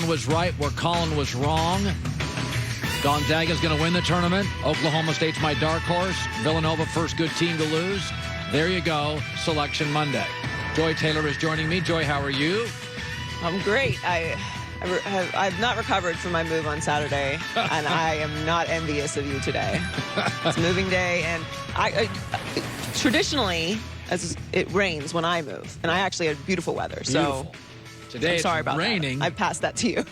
Colin was right where Colin was wrong. Gonzaga's going to win the tournament. Oklahoma State's my dark horse. Villanova, first good team to lose. There you go. Selection Monday. Joy Taylor is joining me. Joy, how are you? I'm great. I've not recovered from my move on Saturday, and I am not envious of you today. It's moving day, and I traditionally, as it rains when I move, and I actually had beautiful weather. Beautiful. So today I'm sorry it's about raining. that. I passed that to you.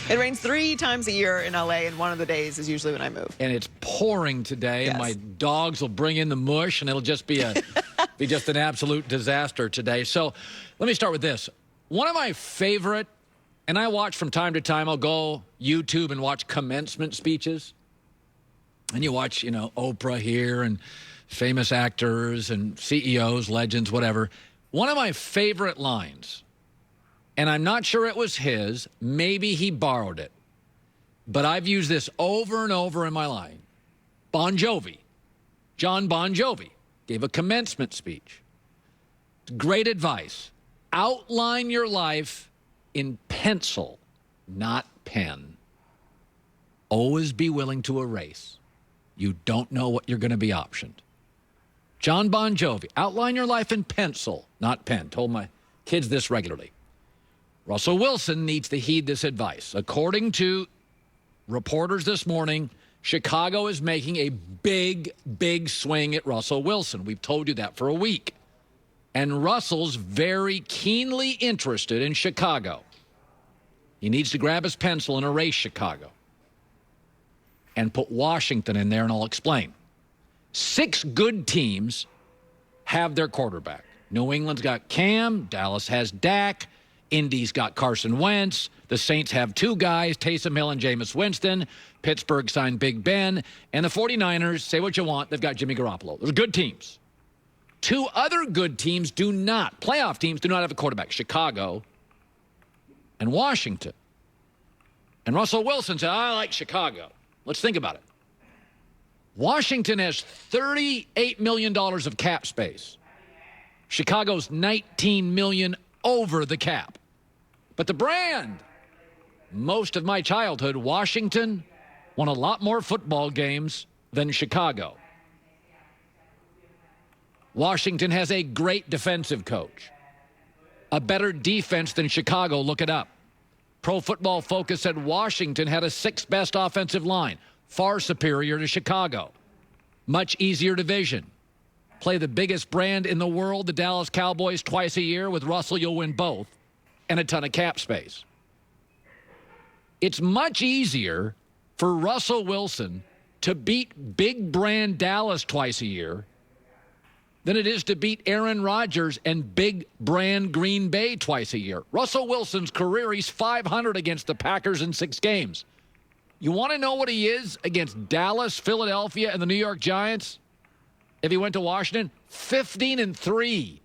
It rains 3 times a year in LA, and one of the days is usually when I move. And it's pouring today. Yes. And my dogs will bring in the mush, and it'll just be be just an absolute disaster today. So let me start with this. One of my favorite, and I watch from time to time, I'll go YouTube and watch commencement speeches. And you watch, Oprah here and famous actors and CEOs, legends, whatever. One of my favorite lines, and I'm not sure it was his, maybe he borrowed it, but I've used this over and over in my life. John Bon Jovi, gave a commencement speech. Great advice. Outline your life in pencil, not pen. Always be willing to erase. You don't know what you're going to be optioned. John Bon Jovi, outline your life in pencil, not pen. Told my kids this regularly. Russell Wilson needs to heed this advice. According to reporters this morning, Chicago is making a big, big swing at Russell Wilson. We've told you that for a week. And Russell's very keenly interested in Chicago. He needs to grab his pencil and erase Chicago. And put Washington in there, and I'll explain. 6 good teams have their quarterback. New England's got Cam. Dallas has Dak. Indy's got Carson Wentz. The Saints have 2 guys, Taysom Hill and Jameis Winston. Pittsburgh signed Big Ben. And the 49ers, say what you want, they've got Jimmy Garoppolo. Those are good teams. 2 other good teams do not. Playoff teams do not have a quarterback. Chicago and Washington. And Russell Wilson said, I like Chicago. Let's think about it. Washington has $38 million of cap space. Chicago's $19 million over the cap. But the brand, most of my childhood, Washington won a lot more football games than Chicago. Washington has a great defensive coach. A better defense than Chicago, look it up. Pro Football Focus said Washington had a 6th best offensive line, far superior to Chicago. Much easier division. Play the biggest brand in the world, the Dallas Cowboys, twice a year. With Russell, you'll win both. And a ton of cap space. It's much easier for Russell Wilson to beat big brand Dallas twice a year than it is to beat Aaron Rodgers and big brand Green Bay twice a year. Russell Wilson's career, he's 500 against the Packers in 6 games. You want to know what he is against Dallas, Philadelphia, and the New York Giants? If he went to Washington, 15-3.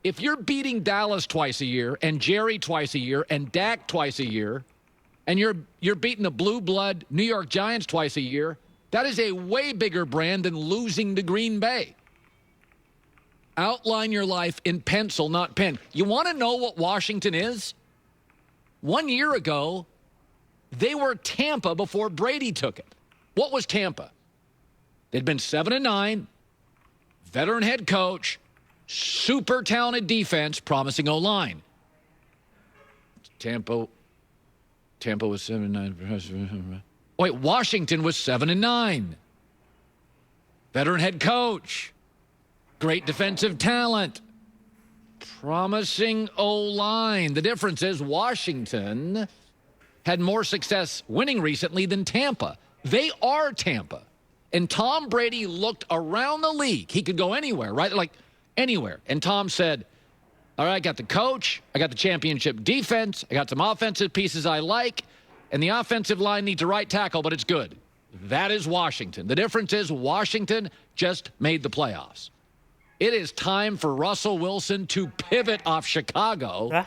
If you're beating Dallas twice a year and Jerry twice a year and Dak twice a year, and you're beating the blue blood New York Giants twice a year, that is a way bigger brand than losing to Green Bay. Outline your life in pencil, not pen. You want to know what Washington is? 1 year ago, they were Tampa before Brady took it. What was Tampa? They'd been 7-9, veteran head coach, super talented defense, promising O-line. Tampa was 7-9. Wait, Washington was 7-9. Veteran head coach, great defensive talent, promising O-line. The difference is Washington had more success winning recently than Tampa. They are Tampa. And Tom Brady looked around the league. He could go anywhere, right? Like anywhere. And Tom said, all right, I got the coach. I got the championship defense. I got some offensive pieces I like. And the offensive line needs a right tackle, but it's good. That is Washington. The difference is Washington just made the playoffs. It is time for Russell Wilson to pivot off Chicago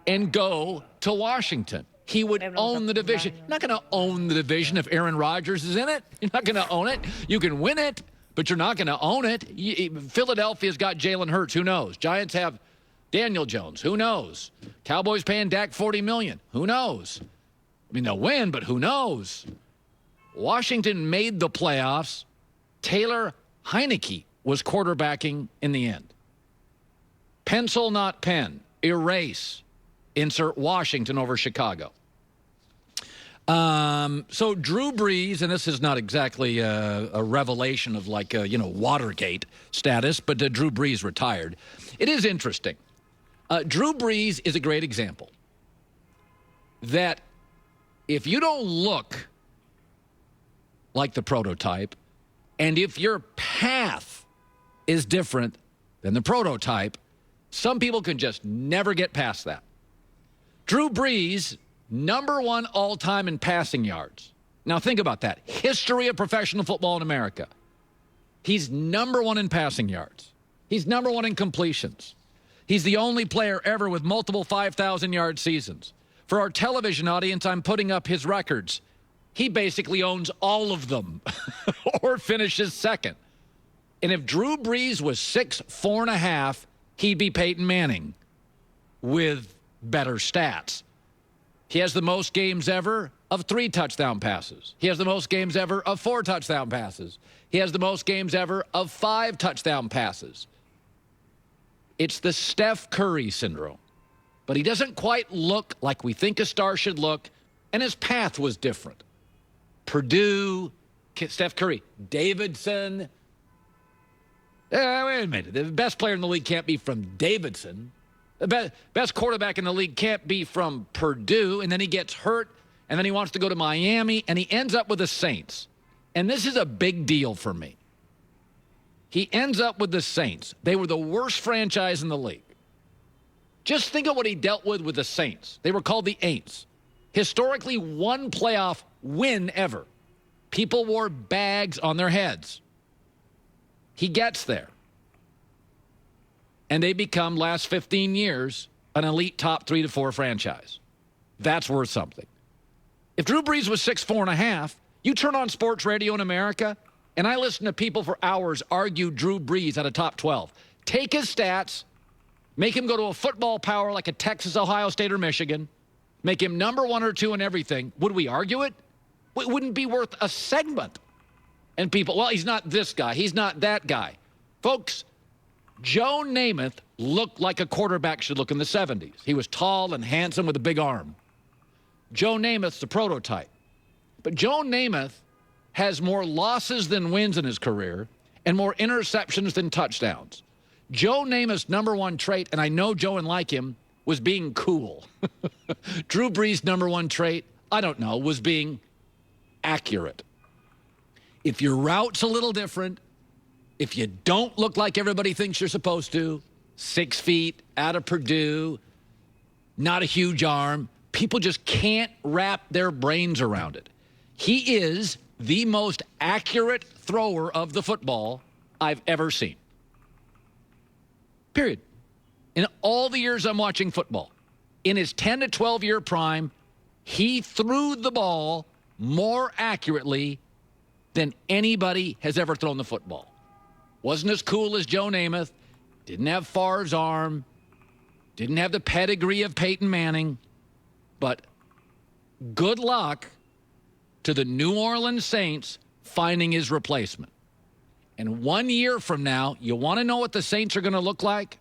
and go to Washington. He would own the division. You're not going to own the division if Aaron Rodgers is in it. You're not going to own it. You can win it, but you're not going to own it. Philadelphia's got Jalen Hurts. Who knows? Giants have Daniel Jones, who knows? Cowboys paying Dak $40 million. Who knows? I mean, they'll win, but who knows? Washington made the playoffs. Taylor Heineke was quarterbacking in the end. Pencil, not pen. Erase. Insert Washington over Chicago. So Drew Brees, and this is not exactly a revelation of like, Watergate status, but Drew Brees retired. It is interesting. Drew Brees is a great example that if you don't look like the prototype, and if your path is different than the prototype, some people can just never get past that. Drew Brees, number one all-time in passing yards. Now think about that. History of professional football in America. He's number one in passing yards. He's number one in completions. He's the only player ever with multiple 5,000-yard seasons. For our television audience, I'm putting up his records. He basically owns all of them or finishes second. And if Drew Brees was 6'4.5", he'd be Peyton Manning with better stats. He has the most games ever of 3 touchdown passes. He has the most games ever of 4 touchdown passes. He has the most games ever of 5 touchdown passes. It's the Steph Curry syndrome. But he doesn't quite look like we think a star should look, and his path was different. Purdue, Steph Curry, Davidson. Wait a minute. The best player in the league can't be from Davidson. The best quarterback in the league can't be from Purdue, and then he gets hurt, and then he wants to go to Miami, and he ends up with the Saints. And this is a big deal for me. He ends up with the Saints. They were the worst franchise in the league. Just think of what he dealt with the Saints. They were called the Aints. Historically, one playoff win ever. People wore bags on their heads. He gets there. And they become, last 15 years, an elite top 3 to 4 franchise. That's worth something. If Drew Brees was 6'4.5", you turn on sports radio in America, and I listen to people for hours argue Drew Brees at a top 12. Take his stats, make him go to a football power like a Texas, Ohio State, or Michigan, make him number 1 or 2 in everything. Would we argue it? It wouldn't be worth a segment. And people, well, he's not this guy. He's not that guy. Folks, Joe Namath looked like a quarterback should look in the 70s. He was tall and handsome with a big arm. Joe Namath's the prototype. But Joe Namath has more losses than wins in his career and more interceptions than touchdowns. Joe Namath's number one trait, and I know Joe and like him, was being cool. Drew Brees' number one trait, I don't know, was being accurate. If your route's a little different, if you don't look like everybody thinks you're supposed to, 6 feet, out of Purdue, not a huge arm, people just can't wrap their brains around it. He is the most accurate thrower of the football I've ever seen. Period. In all the years I'm watching football, in his 10 to 12-year prime, he threw the ball more accurately than anybody has ever thrown the football. Wasn't as cool as Joe Namath, didn't have Favre's arm, didn't have the pedigree of Peyton Manning, but good luck to the New Orleans Saints finding his replacement. And 1 year from now, you want to know what the Saints are going to look like?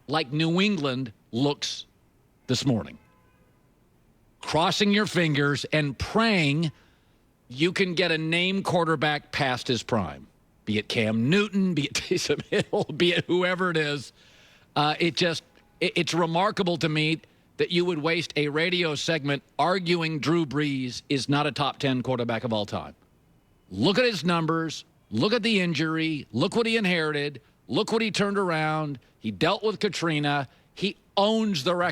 Like New England looks this morning. Crossing your fingers and praying you can get a name quarterback past his prime. Be it Cam Newton, be it Taysom Hill, be it whoever it is. It's remarkable to me that you would waste a radio segment arguing Drew Brees is not a top 10 quarterback of all time. Look at his numbers. Look at the injury. Look what he inherited. Look what he turned around. He dealt with Katrina. He owns the record.